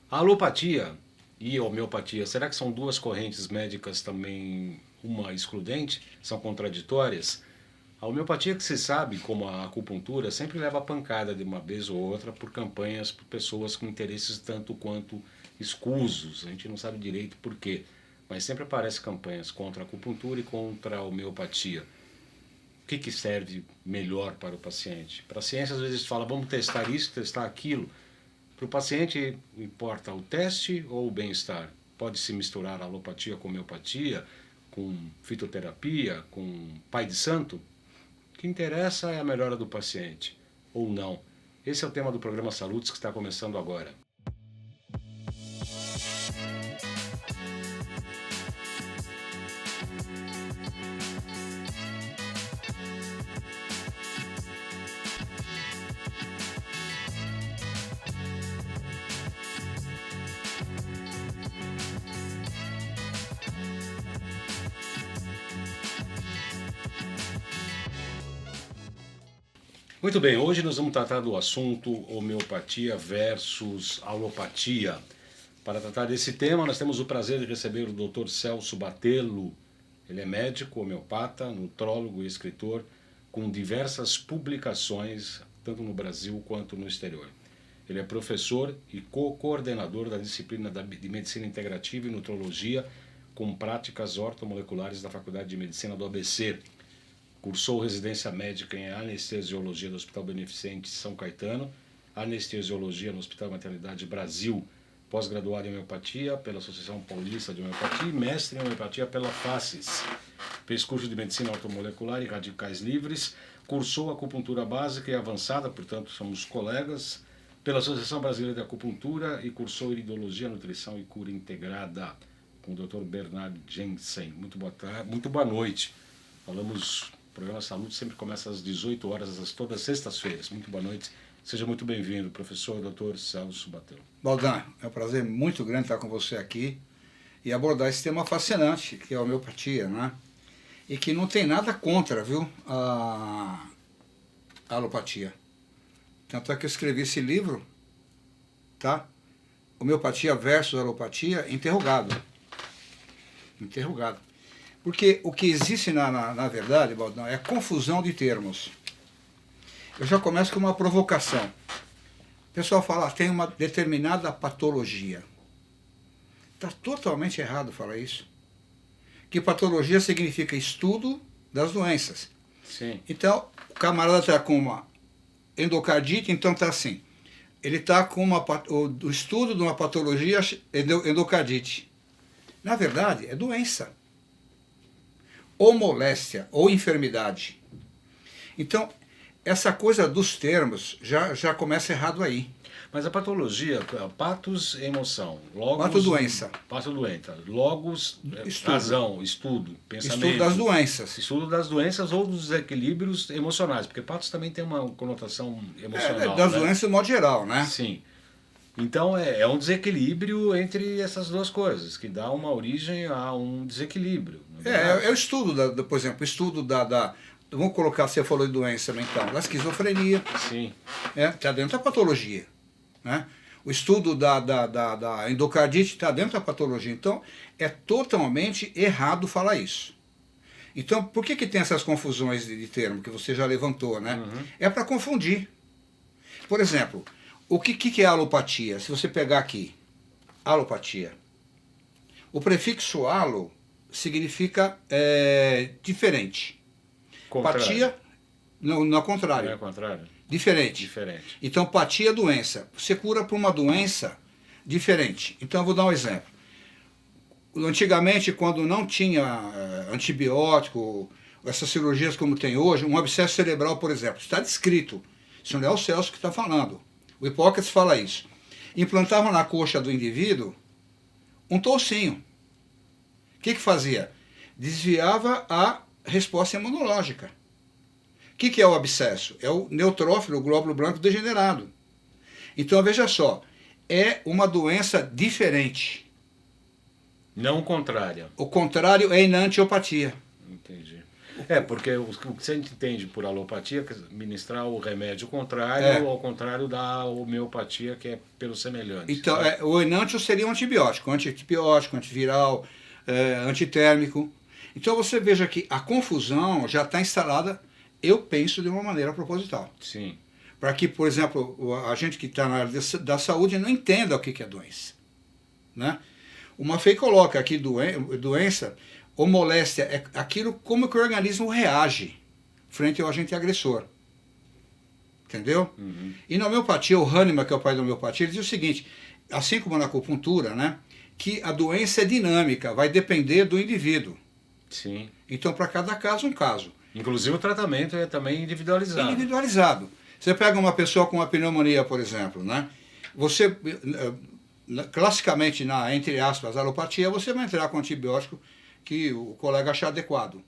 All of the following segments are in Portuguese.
A alopatia e a homeopatia, será que são duas correntes médicas também, uma excludente? São contraditórias? A homeopatia, que se sabe, como a acupuntura, sempre leva pancada de uma vez ou outra por campanhas, por pessoas com interesses tanto quanto escusos. A gente não sabe direito por quê, mas sempre aparecem campanhas contra a acupuntura e contra a homeopatia. O que serve melhor para o paciente? Para a ciência, às vezes fala, vamos testar isso, testar aquilo. Para o paciente, importa o teste ou o bem-estar? Pode se misturar alopatia com homeopatia, com fitoterapia, com pai de santo? O que interessa é a melhora do paciente, ou não. Esse é o tema do programa Saludes que está começando agora. Muito bem, hoje nós vamos tratar do assunto homeopatia versus alopatia. Para tratar desse tema, nós temos o prazer de receber o Dr. Celso Batello. Ele é médico, homeopata, nutrólogo e escritor, com diversas publicações, tanto no Brasil quanto no exterior. Ele é professor e co-coordenador da disciplina de Medicina Integrativa e Nutrologia, com práticas ortomoleculares da Faculdade de Medicina do ABC. Cursou residência médica em anestesiologia do Hospital Beneficente São Caetano, anestesiologia no Hospital Maternidade Brasil, pós-graduado em homeopatia pela Associação Paulista de Homeopatia e mestre em homeopatia pela FACES. Fez curso de medicina ortomolecular e radicais livres, cursou acupuntura básica e avançada, portanto somos colegas, pela Associação Brasileira de Acupuntura e cursou iridologia, nutrição e cura integrada com o Dr. Bernard Jensen. Muito boa tarde, muito boa noite. O programa Saúde sempre começa às 18 horas, todas as sextas-feiras. Muito boa noite. Seja muito bem-vindo, professor Dr. Celso Batello. Baldan, é um prazer muito grande estar com você aqui e abordar esse tema fascinante, que é a homeopatia, né? E que não tem nada contra, viu, a alopatia. Tanto é que eu escrevi esse livro, tá? Homeopatia versus alopatia, interrogado. Interrogado. Porque o que existe na verdade, Baldan, é confusão de termos. Eu já começo com uma provocação. O pessoal fala, tem uma determinada patologia. Está totalmente errado falar isso. Que patologia significa estudo das doenças. Sim. Então, o camarada está com uma endocardite, então está assim. Ele está com o estudo de uma patologia endocardite. Na verdade, é doença. Ou moléstia, ou enfermidade. Então, essa coisa dos termos já começa errado aí. Mas a patologia, patos, emoção, logos... Pato-doença. Pato-doença. Logos, Estudo. razão, estudo, pensamento. Estudo das doenças. Estudo das doenças ou dos desequilíbrios emocionais, porque patos também tem uma conotação emocional. Das né? doenças de modo geral, né? Sim. Então é um desequilíbrio entre essas duas coisas, que dá uma origem a um desequilíbrio. É o estudo, por exemplo, o estudo vamos colocar, você falou de doença mental, da esquizofrenia. Sim. Está dentro da patologia. Né? O estudo da endocardite está dentro da patologia. Então, é totalmente errado falar isso. Então, por que tem essas confusões de termo que você já levantou, né? Uhum. É para confundir. Por exemplo, o que é alopatia? Se você pegar aqui, alopatia. O prefixo alo significa diferente. Contrário. Patia, não é contrário. Não é contrário? Diferente. Diferente. Então, patia é doença. Você cura por uma doença diferente. Então, eu vou dar um exemplo. Antigamente, quando não tinha antibiótico, essas cirurgias como tem hoje, um abscesso cerebral, por exemplo, está descrito. Isso não é o Celso que está falando. O Hipócrates fala isso. Implantavam na coxa do indivíduo um toucinho. O que fazia? Desviava a resposta imunológica. O que é o abscesso? É o neutrófilo, o glóbulo branco degenerado. Então, veja só, é uma doença diferente. Não contrária. O contrário é enantiopatia. Entendi. Porque o que você entende por alopatia é ministrar o remédio contrário, ao contrário da homeopatia, que é pelo semelhante. Então, né? o enantio seria um antibiótico, antiviral, antitérmico. Então você veja que a confusão já está instalada, eu penso, de uma maneira proposital. Sim. Para que, por exemplo, a gente que está na área da saúde não entenda o que é doença. Né? O Maffei coloca aqui doença ou moléstia, é aquilo como que o organismo reage frente ao agente agressor. Entendeu? Uhum. E na homeopatia, o Hahnemann, que é o pai da homeopatia, ele diz o seguinte, assim como na acupuntura, né, que a doença é dinâmica, vai depender do indivíduo. Sim. Então, para cada caso, um caso. Inclusive o tratamento é também individualizado. Individualizado. Você pega uma pessoa com uma pneumonia, por exemplo, né? Você, classicamente, entre aspas, alopatia, você vai entrar com antibiótico que o colega achar adequado.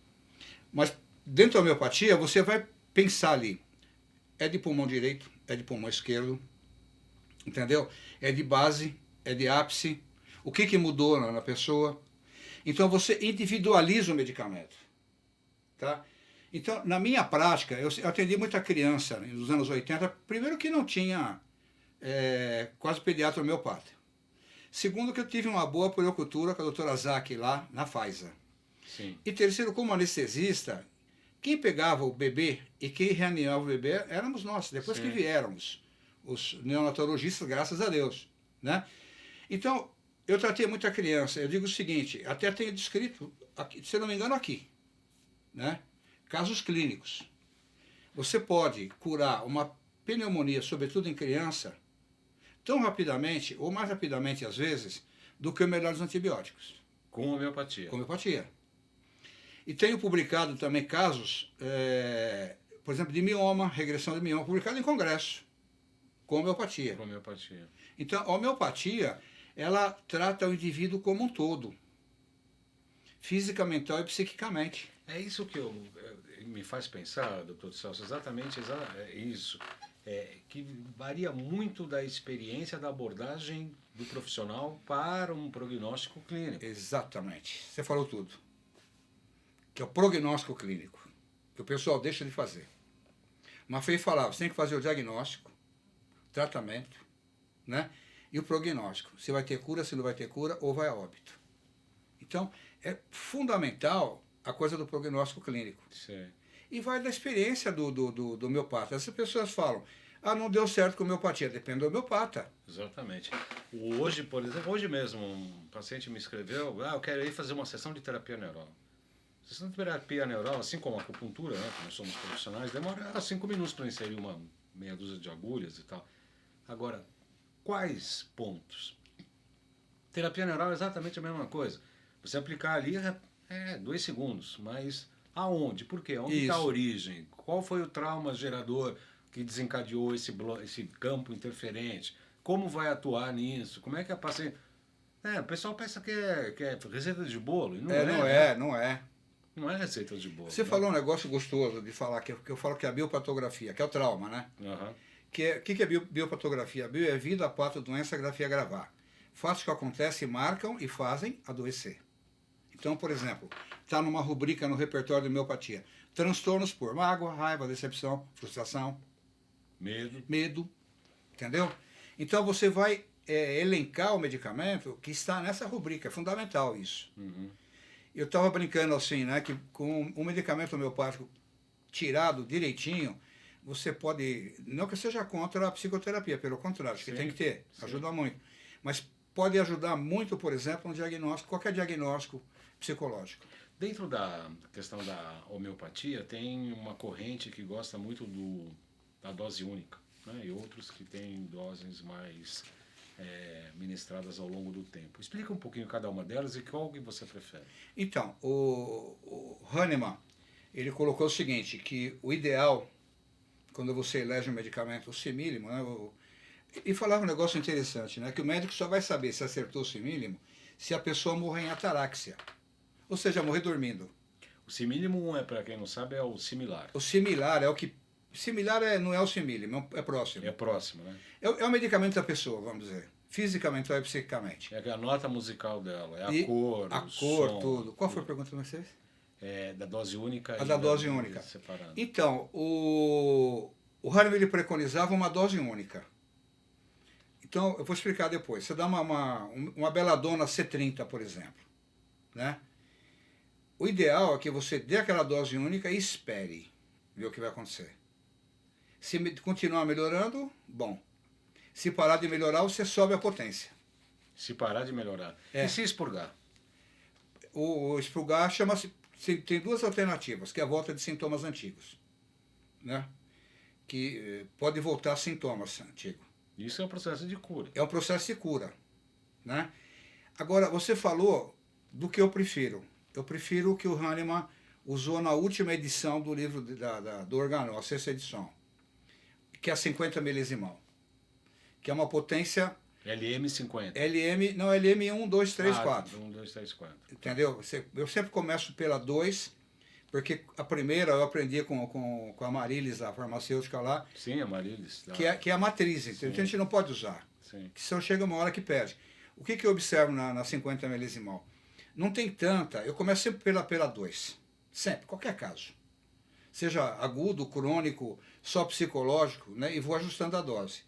Mas dentro da homeopatia, você vai pensar ali, é de pulmão direito, é de pulmão esquerdo, entendeu? É de base, é de ápice, o que mudou na pessoa. Então você individualiza o medicamento, tá? Então, na minha prática, eu atendi muita criança nos anos 80, primeiro que não tinha quase pediatra homeopata. Segundo que eu tive uma boa puericultura com a doutora Zaki lá na Pfizer. Sim. E terceiro, como anestesista, quem pegava o bebê e quem reanimava o bebê éramos nós, depois Sim. que viéramos, os neonatologistas, graças a Deus. Né? Então, eu tratei muita criança. Eu digo o seguinte, até tenho descrito, aqui, se não me engano, aqui, né? Casos clínicos. Você pode curar uma pneumonia, sobretudo em criança, tão rapidamente, ou mais rapidamente às vezes, do que os melhores antibióticos. Com homeopatia. Com homeopatia. E tenho publicado também casos, por exemplo, de mioma, regressão de mioma, publicado em congresso, com homeopatia. Com homeopatia. Então, a homeopatia, ela trata o indivíduo como um todo, física, mental e psiquicamente. É isso que me faz pensar, doutor Celso, exatamente isso. Que varia muito da experiência da abordagem do profissional para um prognóstico clínico. Exatamente. Você falou tudo. Que é o prognóstico clínico, que o pessoal deixa de fazer. Maffei falava, você tem que fazer o diagnóstico, tratamento, né? E o prognóstico. Se vai ter cura, se não vai ter cura, ou vai a óbito. Então, é fundamental a coisa do prognóstico clínico. Sim. E vai da experiência do homeopata. Essas pessoas falam, não deu certo com a homeopatia, depende do homeopata. Exatamente. Hoje, por exemplo, hoje mesmo, um paciente me escreveu, eu quero ir fazer uma sessão de terapia neural. Sessão de terapia neural, assim como a acupuntura, né, que nós somos profissionais, demora 5 minutos para inserir uma meia dúzia de agulhas e tal. Agora, quais pontos? Terapia neural é exatamente a mesma coisa. Você aplicar ali 2 segundos, mas aonde? Por quê? Onde está a origem? Qual foi o trauma gerador que desencadeou esse campo interferente? Como vai atuar nisso? Como é que a paciente... o pessoal pensa que é receita de bolo. E não é. Não é. Não é receita de bolo. Você falou um negócio gostoso de falar, que eu falo que é a biopatografia, que é o trauma, né? Uhum. Que é biopatografia? Bio é vida, pato, doença, grafia, gravar. Fatos que acontecem, marcam e fazem adoecer. Então, por exemplo, está numa rubrica no repertório de homeopatia. Transtornos por mágoa, raiva, decepção, frustração, medo, entendeu? Então você vai elencar o medicamento que está nessa rubrica, é fundamental isso. Uhum. Eu estava brincando assim, né, que com um medicamento homeopático tirado direitinho, você pode, não que eu seja contra a psicoterapia, pelo contrário, que tem que ter, ajuda muito. Mas pode ajudar muito, por exemplo, no diagnóstico, qualquer diagnóstico psicológico. Dentro da questão da homeopatia, tem uma corrente que gosta muito da dose única, né? E outros que têm doses mais ministradas ao longo do tempo. Explica um pouquinho cada uma delas e qual que você prefere. Então, o Hahnemann, ele colocou o seguinte, que o ideal, quando você elege um medicamento, o semílimo, né, e falava um negócio interessante, né, que o médico só vai saber se acertou o semílimo se a pessoa morrer em ataráxia, ou seja, morrer dormindo. O semílimo, para quem não sabe, é o similar. O similar é o que... Similar não é o semílimo, é próximo. É próximo, né? É o medicamento da pessoa, vamos dizer. Fisicamente ou psiquicamente. É a nota musical dela, é a cor, a o cor, som, tudo. Qual foi a pergunta que você fez? da dose única A da dose única. Separado. Então, o Hahnemann ele preconizava uma dose única. Então, eu vou explicar depois. Você dá uma beladona C30, por exemplo, né? O ideal é que você dê aquela dose única e espere ver o que vai acontecer. Se continuar melhorando, bom. Se parar de melhorar, você sobe a potência. Se parar de melhorar. É. E se expurgar? O expurgar chama-se... Tem duas alternativas, que é a volta de sintomas antigos, né? Que pode voltar sintomas antigos. Isso é um processo de cura. É um processo de cura, né? Agora, você falou do que eu prefiro. Eu prefiro o que o Hahnemann usou na última edição do livro do Organon, a sexta edição, que é a 50 milesimal, que é uma potência... LM50. LM 1, 2, 3, 4. 1, 2, 3, 4. Entendeu? Eu sempre começo pela 2, porque a primeira eu aprendi com a Marilis, a farmacêutica lá. Sim, a Marilis. Que é a matriz, então a gente não pode usar. Sim. Que senão chega uma hora que perde. O que eu observo na 50 milesimal? Não tem tanta, eu começo sempre pela 2. Sempre, qualquer caso. Seja agudo, crônico, só psicológico, né? E vou ajustando a dose.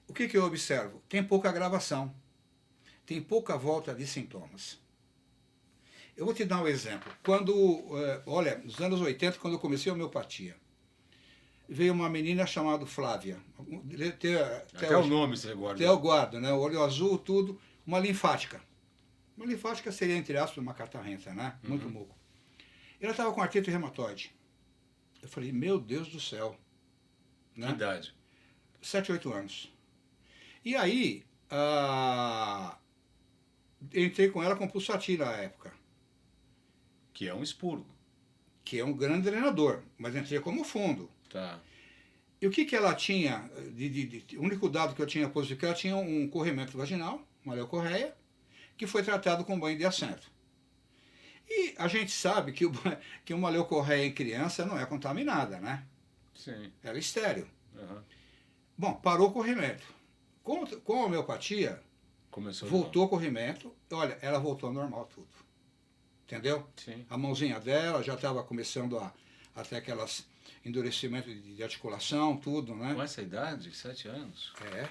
O que eu observo? Tem pouca agravação. Tem pouca volta de sintomas. Eu vou te dar um exemplo. Olha, nos anos 80, quando eu comecei a homeopatia, veio uma menina chamada Flávia. Até o nome você guarda. Até eu guardo, né? Olho azul, tudo. Uma linfática. Uma linfática seria, entre aspas, uma catarrenta, né? Muito muco. Ela estava com artrite reumatoide. Eu falei, meu Deus do céu. Né? Que idade? 7, 8 anos. E aí, entrei com ela com pulsatil na época. Que é um expurgo. Que é um grande drenador, mas entrei como fundo. Tá. E o que ela tinha, o único dado que eu tinha positivo, que ela tinha um corrimento vaginal, uma leucorreia, que foi tratado com banho de assento. E a gente sabe que uma leucorreia em criança não é contaminada, né? Sim. Ela é estéril. Uhum. Bom, parou o corrimento. Com a homeopatia, voltou o corrimento. Olha, ela voltou ao normal tudo. Entendeu? Sim. A mãozinha dela já estava começando a ter aquelas endurecimento de articulação, tudo, né? Com essa idade, 7 anos? É.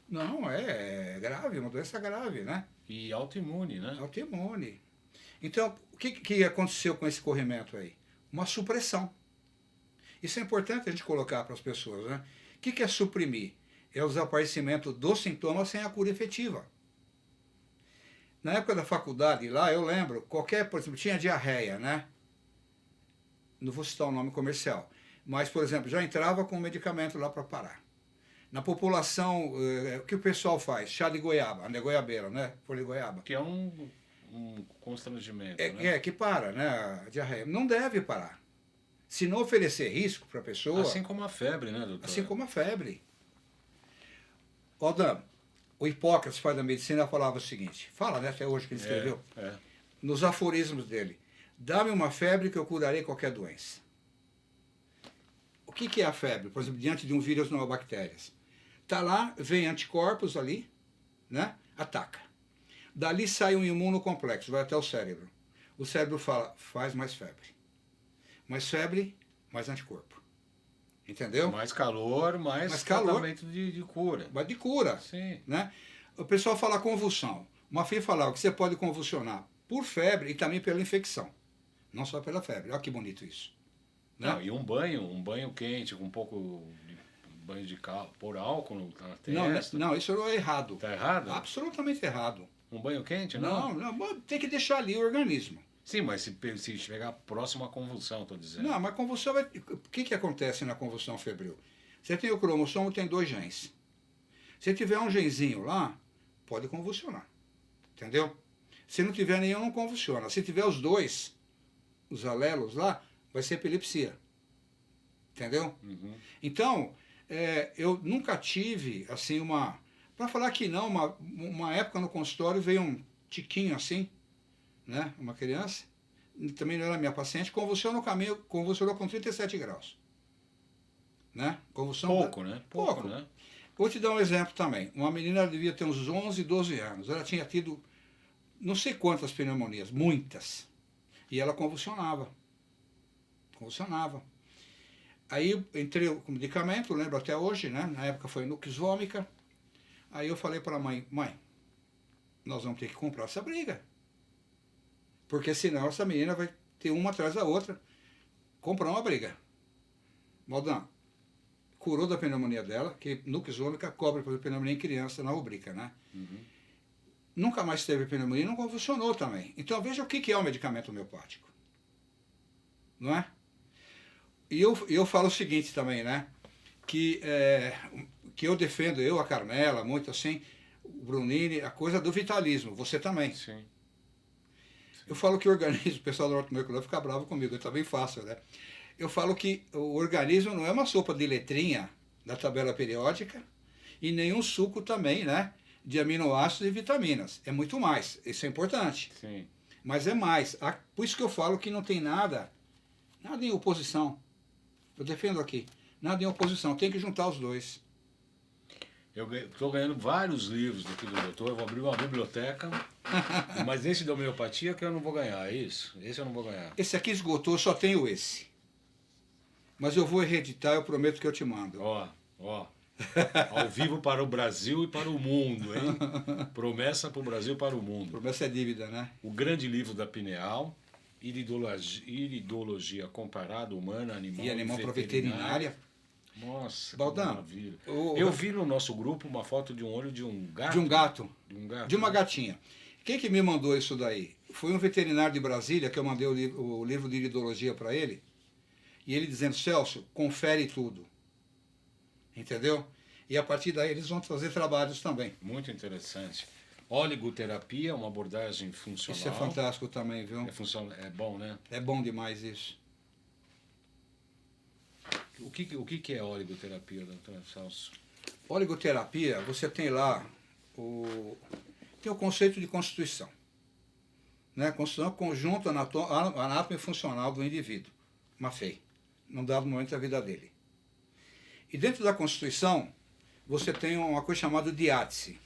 Não, é grave, uma doença grave, né? E autoimune, né? Autoimune. Então, o que aconteceu com esse corrimento aí? Uma supressão. Isso é importante a gente colocar para as pessoas, né? O que é suprimir? É o desaparecimento dos sintomas sem a cura efetiva. Na época da faculdade lá, eu lembro, por exemplo, tinha diarreia, né? Não vou citar o nome comercial, mas, por exemplo, já entrava com medicamento lá para parar. Na população, o que o pessoal faz? Chá de goiaba, né? Goiabeira, né? Folha de goiaba. Que é um constrangimento, né? Que para, né? A diarreia. Não deve parar. Se não oferecer risco para a pessoa... Assim como a febre, né, doutor? Assim como a febre. Aldan, o Hipócrates, pai da medicina, falava o seguinte, fala, né, até hoje que ele escreveu, nos aforismos dele, dá-me uma febre que eu curarei qualquer doença. O que é a febre? Por exemplo, diante de um vírus ou uma bactéria. Está lá, vem anticorpos ali, né, ataca. Dali sai um imunocomplexo, vai até o cérebro. O cérebro fala, faz mais febre. Mais febre, mais anticorpo. Entendeu? Mais calor, mais tratamento de cura. Mas de cura. Sim. Né? O pessoal fala convulsão. Uma filha falava que você pode convulsionar por febre e também pela infecção. Não só pela febre. Olha que bonito isso. Né? Não, e um banho quente, com um pouco de banho de por álcool na testa. Não, isso é errado. Está errado? Absolutamente errado. Um banho quente, não? Não, tem que deixar ali o organismo. Sim, mas se chegar próximo à convulsão, estou dizendo. Não, mas convulsão o que acontece na convulsão febril? Você tem o cromossomo, tem 2 genes. Se tiver um genzinho lá, pode convulsionar. Entendeu? Se não tiver nenhum, não convulsiona. Se tiver os 2, os alelos lá, vai ser epilepsia. Entendeu? Uhum. Então, eu nunca tive, assim, para falar que não, uma época no consultório veio um tiquinho assim, né? Uma criança, também não era minha paciente, convulsionou no caminho, convulsionou com 37 graus. Né? Convulsão pouco, né? Pouco, né? Vou te dar um exemplo também. Uma menina devia ter uns 11, 12 anos. Ela tinha tido não sei quantas pneumonias, muitas. E ela convulsionava. Convulsionava. Aí eu entrei com medicamento, lembro até hoje, né? Na época foi Nux Vômica. Aí eu falei para a mãe, nós vamos ter que comprar essa briga. Porque senão essa menina vai ter uma atrás da outra. Comprar uma briga. Maldão, curou da pneumonia dela, que Nux Vômica cobre por pneumonia em criança na rubrica, né? Uhum. Nunca mais teve pneumonia e não convulsionou também. Então veja o que é o medicamento homeopático. Não é? E eu falo o seguinte também, né? Que eu defendo, a Carmela, muito assim, o Brunini, a coisa do vitalismo, você também. Sim. Eu falo que o organismo, o pessoal do Norte-Mercúrio vai ficar bravo comigo, eu também faço, né? Eu falo que o organismo não é uma sopa de letrinha da tabela periódica e nenhum suco também, né? De aminoácidos e vitaminas. É muito mais, isso é importante. Sim. Mas é mais. Por isso que eu falo que não tem nada em oposição. Eu defendo aqui. Nada em oposição, tem que juntar os dois. Eu estou ganhando vários livros aqui do doutor, eu vou abrir uma biblioteca, mas esse da homeopatia que eu não vou ganhar, é isso? Esse eu não vou ganhar. Esse aqui esgotou, só tenho esse. Mas eu vou reeditar, eu prometo que eu te mando. Ó, ao vivo para o Brasil e para o mundo, hein? Promessa para o Brasil e para o mundo. Promessa é dívida, né? O grande livro da Pineal, Iridologia comparada, humana, animal E animal para veterinária. Nossa, Baldão, que maravilha. Eu vi no nosso grupo uma foto de um olho de um gato. De um gato. De De uma gatinha. Quem que me mandou isso daí? Foi um veterinário de Brasília que eu mandei o livro de iridologia para ele. E ele dizendo, Celso, confere tudo. Entendeu? E a partir daí eles vão fazer trabalhos também. Muito interessante. Oligoterapia, uma abordagem funcional. Isso é fantástico também, viu? É bom, né? É bom demais isso. O que é oligoterapia, doutor Celso? Oligoterapia, você tem lá tem o conceito de constituição. Né? Constituição é o conjunto anátomo e funcional do indivíduo, uma FEI, num dado momento da vida dele. E dentro da constituição, você tem uma coisa chamada diátese.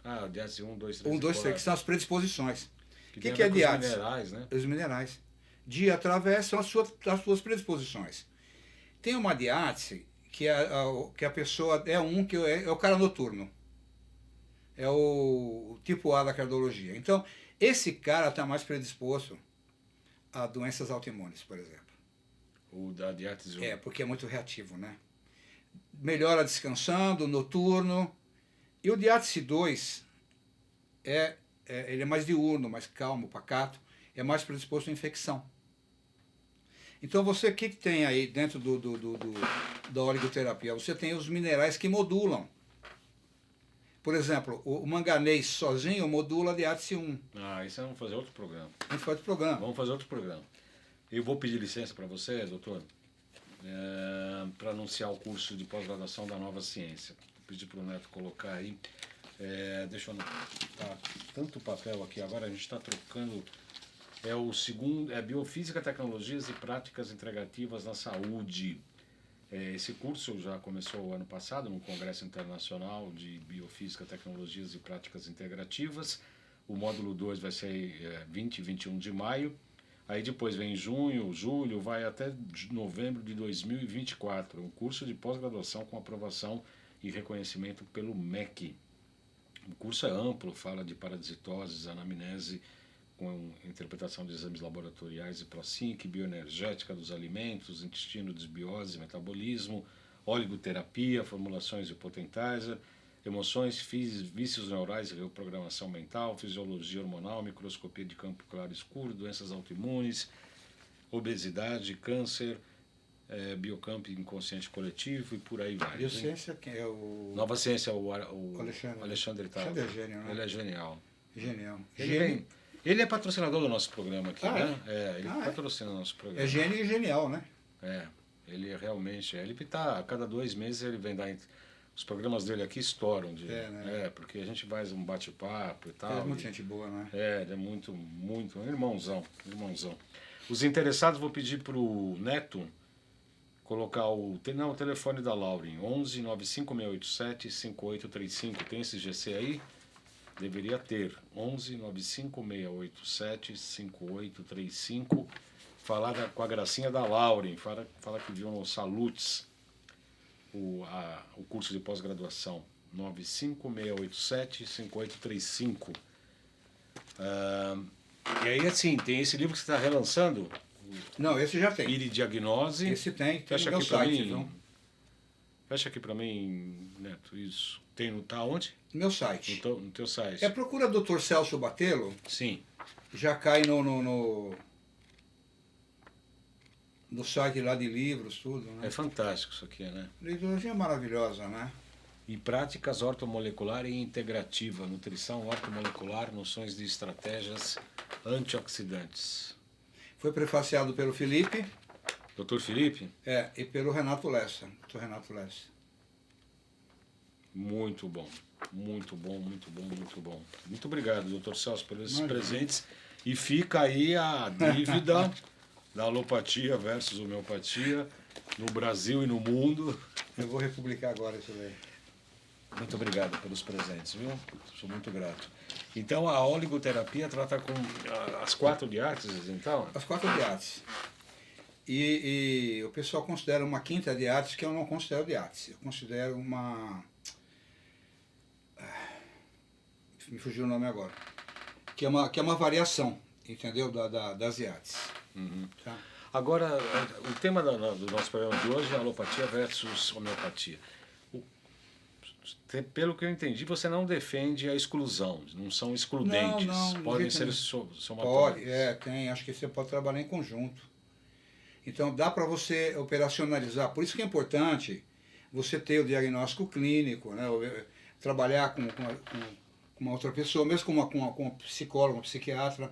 Ah, diátese 1, 2, 3. 1, 2, 3, que são as predisposições. O que é diátese? Os minerais, né? Os minerais. Dia através são as suas predisposições. Tem uma diátese que a pessoa que é o cara noturno. É o tipo A da cardiologia. Então, esse cara está mais predisposto a doenças autoimunes, por exemplo. O da diátese 1. Porque é muito reativo, né? Melhora descansando, noturno. E o diátese 2 ele é mais diurno, mais calmo, pacato, é mais predisposto à infecção. Então você, o que tem aí dentro da oligoterapia? Você tem os minerais que modulam. Por exemplo, o manganês sozinho modula a diátese 1. Ah, isso vamos fazer outro programa. A gente faz o programa. Vamos fazer outro programa. Eu vou pedir licença para você, doutor, para anunciar o curso de pós-graduação da Nova Ciência. Vou pedir para o Neto colocar aí. Deixa eu anotar. Tá tanto papel aqui, agora a gente está trocando. É o segundo, Biofísica, Tecnologias e Práticas Integrativas na Saúde. Esse curso já começou ano passado no Congresso Internacional de Biofísica, Tecnologias e Práticas Integrativas. O módulo 2 vai ser 20 e 21 de maio. Aí depois vem junho, julho, vai até novembro de 2024. Um curso de pós-graduação com aprovação e reconhecimento pelo MEC. O curso é amplo, fala de parasitoses, anamnese, com interpretação de exames laboratoriais e ProSync, bioenergética dos alimentos, intestino, desbiose, metabolismo, oligoterapia, formulações de potentizer, emoções, vícios neurais e reprogramação mental, fisiologia hormonal, microscopia de campo claro escuro, doenças autoimunes, obesidade, câncer, biocampo inconsciente coletivo e por aí vai. Biociência, quem é o... Nova Ciência, o Alexandre Tal. Alexandre é gênio, né? Ele é genial. Genial. Ele é patrocinador do nosso programa aqui, né? Ele é? patrocina o nosso programa. É gênio e genial, né? Ele é realmente... Ele tá, a cada 2 meses ele vem dar... Os programas dele aqui estouram. né? Porque a gente faz um bate-papo e tal. Ele é muito gente boa, né? Ele é muito, muito... Irmãozão. Os interessados, vou pedir para o Neto colocar o telefone da Lauren, 11 95687 5835. Tem esse GC aí? deveria ter. 11 95687 5835. Falar com a gracinha da Lauren. Fala que viu no Salutes o curso de pós-graduação. 95687 5835. E aí, assim, tem esse livro que você está relançando? Não, esse já tem. Iridiagnose. Esse tem Fecha no meu aqui para site, mim. viu? Fecha aqui para mim, Neto, isso. Tá onde? No meu site. No teu site. Procura Dr. Celso Batelo, Sim. já cai no site lá de livros, tudo, né? É fantástico isso aqui, né? Litologia maravilhosa, né? E práticas ortomolecular e integrativa, nutrição ortomolecular, noções de estratégias antioxidantes. Foi prefaciado pelo Felipe. Dr. Felipe? E pelo Renato Lessa. Dr. Renato Lessa. Muito bom. Muito bom, muito bom, muito bom. Muito obrigado, Dr. Celso, pelos presentes. E fica aí a dívida da alopatia versus homeopatia no Brasil e no mundo. Eu vou republicar agora isso daí. Muito obrigado pelos presentes, viu? Sou muito grato. Então, a oligoterapia trata com as 4 diáteses, então? As 4 diáteses. E o pessoal considera uma quinta diátese, que eu não considero diátese. Eu considero uma... Me fugiu o nome agora. Que é uma variação, entendeu? Das diáteses. Uhum. Tá? Agora, o tema do nosso programa de hoje é alopatia versus homeopatia. Pelo que eu entendi, você não defende a exclusão, não são excludentes, não, podem ser somatórios. Pode, tem, acho que você pode trabalhar em conjunto. Então dá para você operacionalizar, por isso que é importante você ter o diagnóstico clínico, né? Trabalhar com uma outra pessoa, mesmo com uma psicóloga, uma psiquiatra.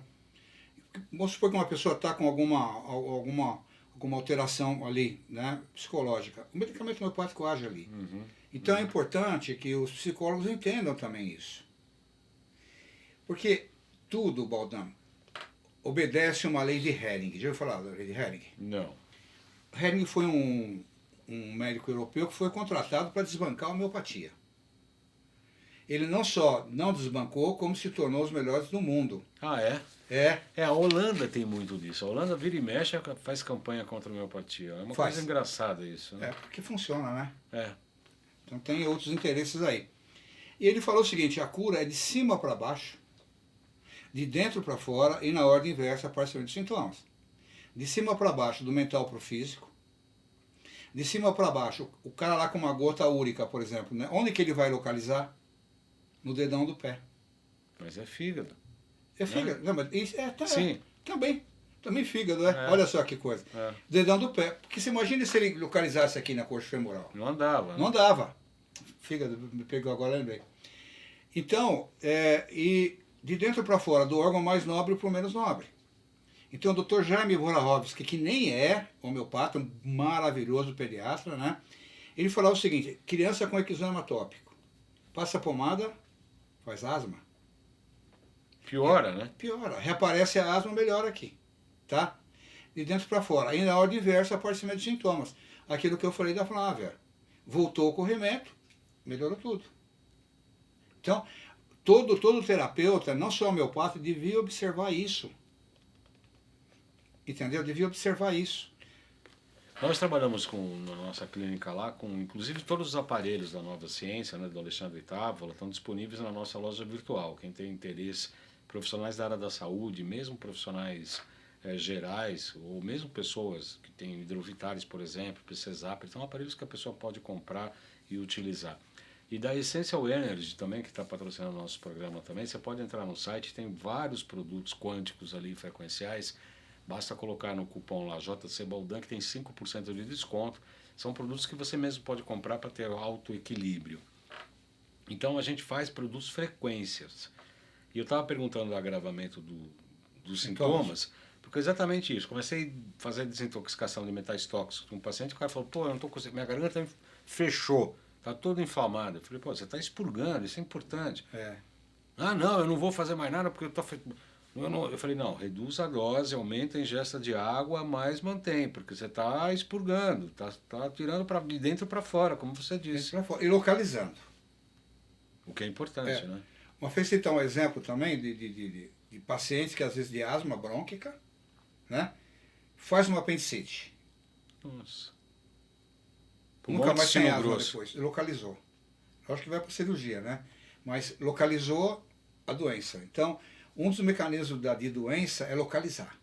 Vamos supor que uma pessoa está com alguma alteração ali, né, psicológica. O medicamento homeopático age ali. Então é importante que os psicólogos entendam também isso. Porque tudo, Baldão, obedece uma lei de Hering. Já ouviu falar da lei de Hering? Não. Hering foi um médico europeu que foi contratado para desbancar a homeopatia. Ele não só não desbancou, como se tornou os melhores do mundo. Ah, é? A Holanda tem muito disso. A Holanda vira e mexe, faz campanha contra a homeopatia. É uma coisa engraçada isso, né? Porque funciona, né? Então tem outros interesses aí. E ele falou o seguinte, a cura é de cima para baixo, de dentro para fora e na ordem inversa, parcialmente dos sintomas. De cima para baixo, do mental para o físico. De cima para baixo, o cara lá com uma gota úrica, por exemplo, né? Onde que ele vai localizar? No dedão do pé. Mas é fígado. É fígado. Não, mas isso Sim. Também fígado, né? Olha só que coisa. Dedão do pé. Porque você imagina se ele localizasse aqui na coxa femoral. Não andava. Não andava. Fígado, me pegou agora, lembrei. Então, e de dentro para fora, do órgão mais nobre para o menos nobre. Então, o Dr. Jaime Borahovski, que nem é homeopata, um maravilhoso pediatra, né? Ele falou o seguinte, criança com eczema atópico, passa pomada, faz asma. Piora, né? Piora. Reaparece a asma, melhora aqui. Tá? De dentro para fora. Aí na ordem inversa, aparecimento de sintomas. Aquilo que eu falei da Flávia. Voltou o corrimento, melhorou tudo. Então, todo terapeuta, não só homeopata, devia observar isso. Entendeu? Devia observar isso. Nós trabalhamos na nossa clínica lá, com inclusive todos os aparelhos da Nova Ciência, né, do Alexandre Távola, estão disponíveis na nossa loja virtual. Quem tem interesse, profissionais da área da saúde, mesmo profissionais gerais, ou mesmo pessoas que têm hidrovitares, por exemplo, PCSAP, são aparelhos que a pessoa pode comprar e utilizar. E da Essential Energy também, que está patrocinando o nosso programa também, você pode entrar no site, tem vários produtos quânticos ali, frequenciais. Basta colocar no cupom lá, JC Baldan, que tem 5% de desconto. São produtos que você mesmo pode comprar para ter alto equilíbrio. Então a gente faz produtos frequências. E eu estava perguntando do agravamento dos sintomas, porque é exatamente isso. Comecei a fazer desintoxicação de metais tóxicos com um paciente, o cara falou, pô, eu não estou conseguindo, minha garganta fechou, está toda inflamada. Eu falei, pô, você está expurgando, isso é importante. Ah, não, eu não vou fazer mais nada porque eu estou... Eu falei, não, reduz a dose, aumenta a ingesta de água, mas mantém, porque você está expurgando, está tirando de dentro para fora, como você disse. E localizando. O que é importante, né? Uma vez citar um exemplo também de pacientes que às vezes de asma brônquica, né? Faz uma apendicite. Nossa. Nunca mais tem asma depois. Localizou. Acho que vai para cirurgia, né? Mas localizou a doença. Então, um dos mecanismos de doença é localizar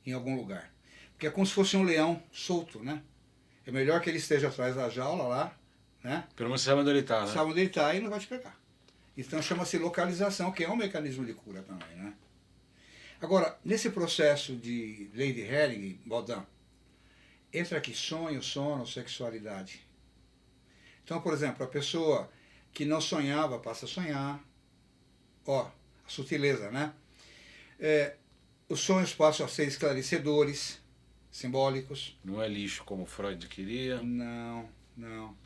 em algum lugar. Porque é como se fosse um leão solto, né? É melhor que ele esteja atrás da jaula lá, né? Pelo menos você sabe onde ele está, né? Sabe onde ele está e não vai te pegar. Então chama-se localização, que é um mecanismo de cura também, né? Agora, nesse processo de lei de Hering, Baldan, entra aqui sonho, sono, sexualidade. Então, por exemplo, a pessoa que não sonhava passa a sonhar. Ó, a sutileza, né? Os sonhos passam a ser esclarecedores, simbólicos. Não é lixo como Freud queria. Não, não.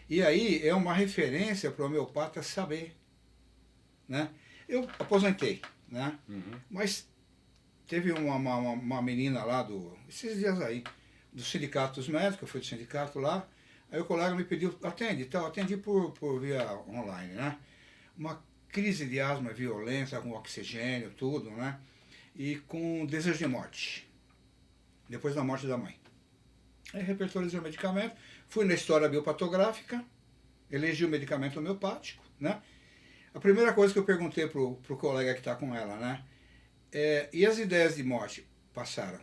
E aí é uma referência para o homeopata saber, né? Eu aposentei, né? Mas teve uma menina lá, esses dias aí, do sindicato dos médicos, eu fui do sindicato lá, aí o colega me pediu, atende, então, atendi por via online, né? Uma crise de asma violenta, com oxigênio, tudo, né? E com desejo de morte, depois da morte da mãe. Aí repertorizei o medicamento, fui na história biopatográfica, elegi o medicamento homeopático, né? A primeira coisa que eu perguntei pro colega que está com ela, né? E as ideias de morte passaram?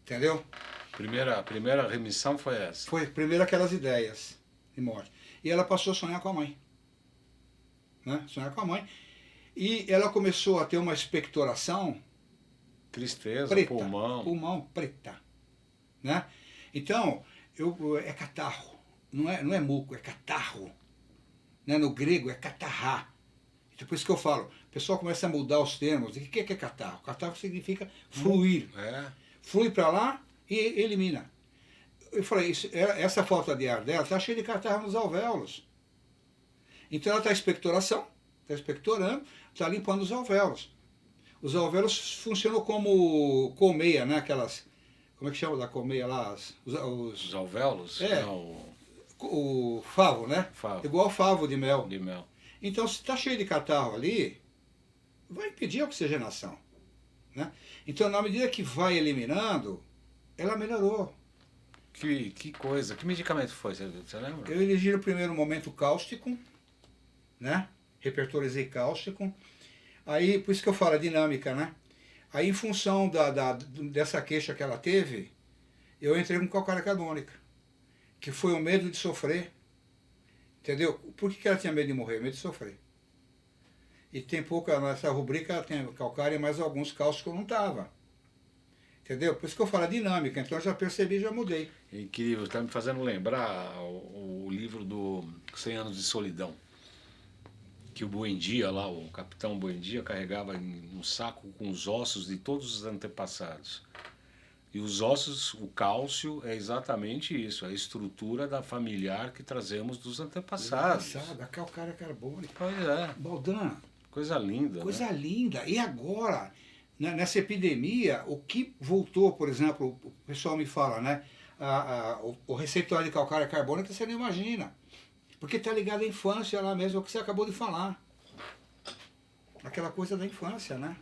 Entendeu? A primeira remissão foi essa. Foi primeiro aquelas ideias de morte. E ela passou a sonhar com a mãe. Né? Sonhar com a mãe. E ela começou a ter uma expectoração. Tristeza, preta, pulmão. Preta. Né? Então, é catarro. Não é muco, é catarro. Né? No grego é catarrá. Então, por isso que eu falo, o pessoal começa a mudar os termos. O que é catarro? Catarro significa fluir. Flui para lá e elimina. Eu falei, essa falta de ar dela está cheia de catarro nos alvéolos. Então ela está em expectoração, está expectorando, está limpando os alvéolos. Os alvéolos funcionam como colmeia, né? Aquelas, como é que chama da colmeia lá? Os alvéolos? O favo, né? Favo. Igual favo de mel. De mel. Então, se está cheio de catarro ali, vai impedir a oxigenação. Né? Então, na medida que vai eliminando, ela melhorou. Que coisa. Que medicamento foi, você lembra? Eu elegi no primeiro momento cáustico, né? Repertorizei cáustico. Aí, por isso que eu falo a dinâmica, né? Aí, em função dessa queixa que ela teve, eu entrei com calcária carbônica, que foi o medo de sofrer. Entendeu? Por que ela tinha medo de morrer? Medo de sofrer. E tem pouca, nessa rubrica tem calcária, mas alguns cáusticos não estavam. Entendeu? Por isso que eu falo a dinâmica, então eu já percebi, já mudei. É incrível, está me fazendo lembrar o livro do 100 Anos de Solidão. Que o Buendia lá, o capitão Buendia, carregava em um saco com os ossos de todos os antepassados. E os ossos, o cálcio, é exatamente isso, a estrutura da familiar que trazemos dos antepassados. A calcária carbônica. Pois é. Baldan. Coisa linda. Coisa né? linda. E agora, nessa epidemia, o que voltou, por exemplo, o pessoal me fala, né? O receituário de calcária carbônica, você não imagina. Porque está ligado à infância lá mesmo, é o que você acabou de falar. Aquela coisa da infância, né?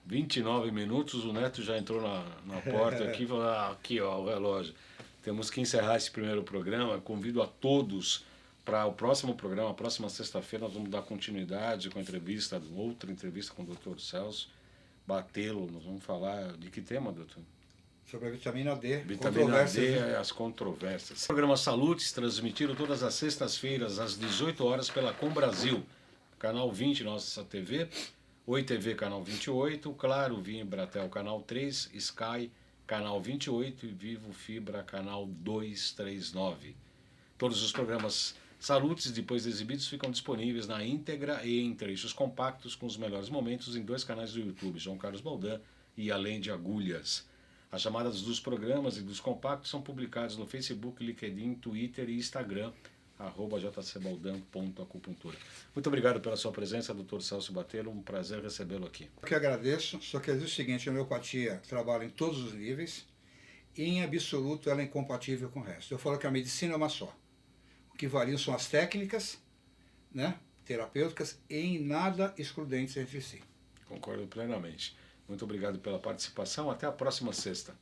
29 minutos, o Neto já entrou na porta aqui e falou, aqui ó, o relógio. Temos que encerrar esse primeiro programa. Convido a todos para o próximo programa, a próxima sexta-feira, nós vamos dar continuidade com a entrevista, outra entrevista com o Dr. Celso Batelo. Nós vamos falar de que tema, doutor? Sobre a vitamina D. Vitamina D, as controvérsias. O programa Salutes, transmitido todas as sextas-feiras, às 18 horas, pela Com Brasil, canal 20, nossa TV, Oi TV, canal 28, Claro, Vimbratel, canal 3, Sky, canal 28 e Vivo Fibra, canal 239. Todos os programas Salutes, depois exibidos, ficam disponíveis na íntegra e em trechos compactos com os melhores momentos em 2 canais do YouTube, João Carlos Baldan e Além de Agulhas. As chamadas dos programas e dos compactos são publicados no Facebook, LinkedIn, Twitter e Instagram, @jcbaldan.acupuntura. Muito obrigado pela sua presença, Dr. Celso Batelo, um prazer recebê-lo aqui. Eu que agradeço, só quer dizer o seguinte, a homeopatia trabalha em todos os níveis e em absoluto ela é incompatível com o resto. Eu falo que a medicina é uma só. O que variam são as técnicas, né, terapêuticas e em nada excludentes entre si. Concordo plenamente. Muito obrigado pela participação. Até a próxima sexta.